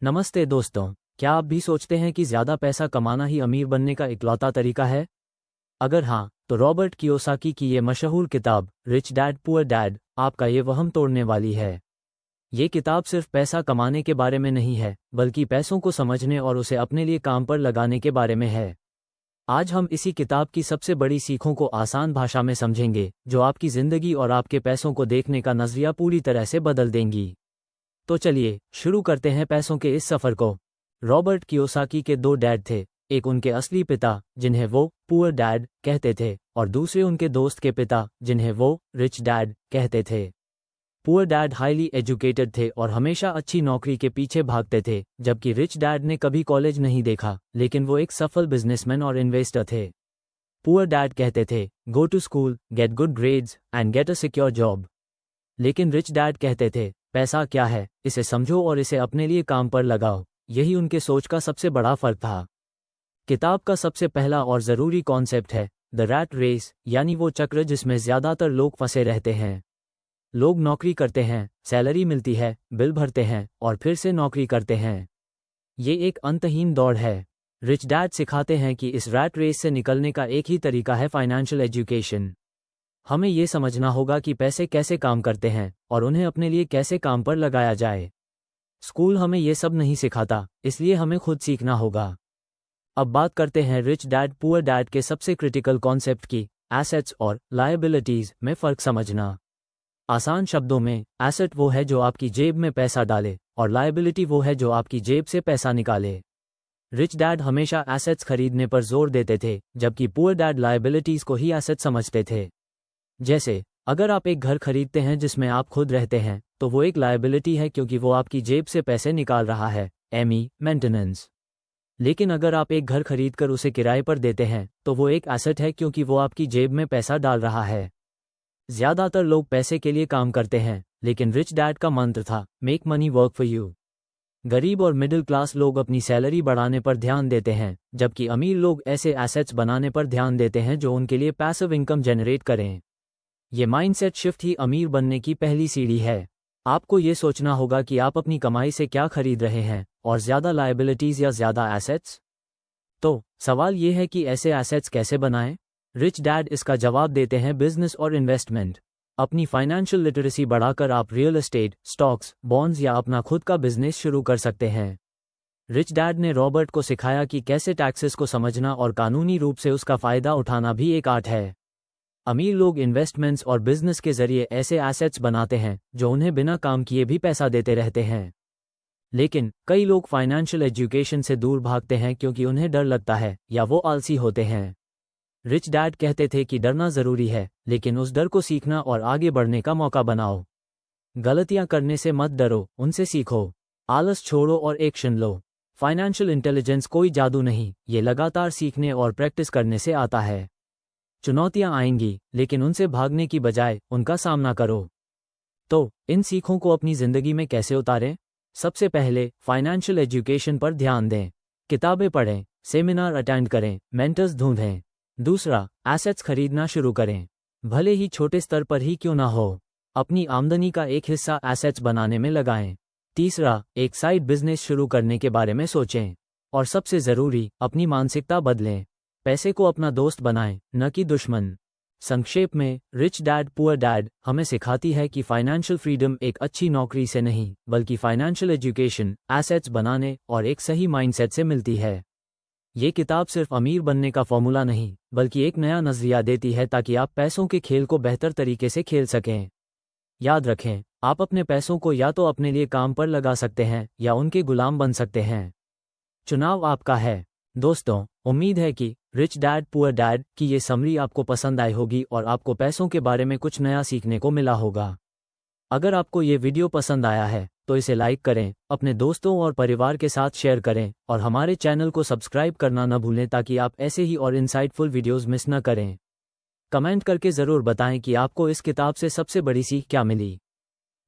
नमस्ते दोस्तों, क्या आप भी सोचते हैं कि ज़्यादा पैसा कमाना ही अमीर बनने का इकलौता तरीका है? अगर हाँ, तो रॉबर्ट कियोसाकी की ये मशहूर किताब रिच डैड पुअर डैड आपका ये वहम तोड़ने वाली है। ये किताब सिर्फ पैसा कमाने के बारे में नहीं है, बल्कि पैसों को समझने और उसे अपने लिए काम पर लगाने के बारे में है। आज हम इसी किताब की सबसे बड़ी सीखों को आसान भाषा में समझेंगे, जो आपकी ज़िंदगी और आपके पैसों को देखने का नज़रिया पूरी तरह से बदल देंगी। तो चलिए शुरू करते हैं पैसों के इस सफ़र को। रॉबर्ट कियोसाकी के दो डैड थे, एक उनके असली पिता जिन्हें वो पुअर डैड कहते थे, और दूसरे उनके दोस्त के पिता जिन्हें वो रिच डैड कहते थे। पुअर डैड हाईली एजुकेटेड थे और हमेशा अच्छी नौकरी के पीछे भागते थे, जबकि रिच डैड ने कभी कॉलेज नहीं देखा, लेकिन वो एक सफल बिजनेसमैन और इन्वेस्टर थे। पुअर डैड कहते थे, go to school, get good grades and get a secure job. लेकिन रिच डैड कहते थे, पैसा क्या है, इसे समझो और इसे अपने लिए काम पर लगाओ। यही उनके सोच का सबसे बड़ा फर्क था। किताब का सबसे पहला और ज़रूरी कॉन्सेप्ट है द रैट रेस, यानी वो चक्र जिसमें ज़्यादातर लोग फंसे रहते हैं। लोग नौकरी करते हैं, सैलरी मिलती है, बिल भरते हैं और फिर से नौकरी करते हैं। ये एक अंतहीन दौड़ है। रिच डैड सिखाते हैं कि इस रैट रेस से निकलने का एक ही तरीका है फाइनेंशियल एजुकेशन। हमें ये समझना होगा कि पैसे कैसे काम करते हैं और उन्हें अपने लिए कैसे काम पर लगाया जाए। स्कूल हमें ये सब नहीं सिखाता, इसलिए हमें खुद सीखना होगा। अब बात करते हैं रिच डैड पुअर डैड के सबसे क्रिटिकल कॉन्सेप्ट की, एसेट्स और लायबिलिटीज में फ़र्क समझना। आसान शब्दों में, एसेट वो है जो आपकी जेब में पैसा डाले और लायबिलिटी वो है जो आपकी जेब से पैसा निकाले। रिच डैड हमेशा एसेट्स खरीदने पर जोर देते थे, जबकि पुअर डैड लायबिलिटीज को ही एसेट समझते थे। जैसे, अगर आप एक घर खरीदते हैं जिसमें आप खुद रहते हैं, तो वो एक लायबिलिटी है क्योंकि वो आपकी जेब से पैसे निकाल रहा है, मेंटेनेंस। लेकिन अगर आप एक घर खरीदकर उसे किराए पर देते हैं, तो वो एक एसेट है क्योंकि वो आपकी जेब में पैसा डाल रहा है। ज़्यादातर लोग पैसे के लिए काम करते हैं, लेकिन रिच डैड का मंत्र था, make money work for you. गरीब और मिडिल क्लास लोग अपनी सैलरी बढ़ाने पर ध्यान देते हैं, जबकि अमीर लोग ऐसे एसेट्स बनाने पर ध्यान देते हैं जो उनके लिए पैसिव इनकम जनरेट करें। ये माइंडसेट शिफ्ट ही अमीर बनने की पहली सीढ़ी है। आपको ये सोचना होगा कि आप अपनी कमाई से क्या खरीद रहे हैं, और ज़्यादा लायबिलिटीज़ या ज़्यादा एसेट्स। तो सवाल ये है कि ऐसे एसेट्स कैसे बनाएं? रिच डैड इसका जवाब देते हैं बिजनेस और इन्वेस्टमेंट। अपनी फाइनेंशियल लिटरेसी बढ़ाकर आप रियल एस्टेट, स्टॉक्स, बॉन्ड्स या अपना खुद का बिजनेस शुरू कर सकते हैं। रिच डैड ने रॉबर्ट को सिखाया कि कैसे टैक्सेस को समझना और कानूनी रूप से उसका फ़ायदा उठाना भी एक आर्ट है। अमीर लोग इन्वेस्टमेंट्स और बिजनेस के जरिए ऐसे एसेट्स बनाते हैं जो उन्हें बिना काम किए भी पैसा देते रहते हैं। लेकिन कई लोग फाइनेंशियल एजुकेशन से दूर भागते हैं क्योंकि उन्हें डर लगता है या वो आलसी होते हैं। रिच डैड कहते थे कि डरना ज़रूरी है, लेकिन उस डर को सीखना और आगे बढ़ने का मौका बनाओ। गलतियां करने से मत डरो, उनसे सीखो। आलस छोड़ो और एक्शन लो। फाइनेंशियल इंटेलिजेंस कोई जादू नहीं, ये लगातार सीखने और प्रैक्टिस करने से आता है। चुनौतियां आएंगी, लेकिन उनसे भागने की बजाय उनका सामना करो। तो इन सीखों को अपनी ज़िंदगी में कैसे उतारें? सबसे पहले फाइनेंशियल एजुकेशन पर ध्यान दें। किताबें पढ़ें, सेमिनार अटेंड करें, मेंटर्स ढूंढें। दूसरा, एसेट्स खरीदना शुरू करें, भले ही छोटे स्तर पर ही क्यों ना हो। अपनी आमदनी का एक हिस्सा एसेट्स बनाने में लगाएं। तीसरा, एक साइड बिजनेस शुरू करने के बारे में सोचें। और सबसे ज़रूरी, अपनी मानसिकता बदलें। पैसे को अपना दोस्त बनाएं, न कि दुश्मन। संक्षेप में, रिच डैड पुअर डैड हमें सिखाती है कि फाइनेंशियल फ्रीडम एक अच्छी नौकरी से नहीं, बल्कि फाइनेंशियल एजुकेशन, एसेट्स बनाने और एक सही माइंडसेट से मिलती है। ये किताब सिर्फ अमीर बनने का फॉर्मूला नहीं, बल्कि एक नया नज़रिया देती है ताकि आप पैसों के खेल को बेहतर तरीके से खेल सकें। याद रखें, आप अपने पैसों को या तो अपने लिए काम पर लगा सकते हैं या उनके गुलाम बन सकते हैं। चुनाव आपका है। दोस्तों, उम्मीद है कि रिच डैड पुअर डैड की ये समरी आपको पसंद आई होगी और आपको पैसों के बारे में कुछ नया सीखने को मिला होगा। अगर आपको ये वीडियो पसंद आया है, तो इसे लाइक करें, अपने दोस्तों और परिवार के साथ शेयर करें और हमारे चैनल को सब्सक्राइब करना न भूलें ताकि आप ऐसे ही और इंसाइटफुल वीडियोज़ मिस न करें। कमेंट करके ज़रूर बताएं कि आपको इस किताब से सबसे बड़ी सीख क्या मिली।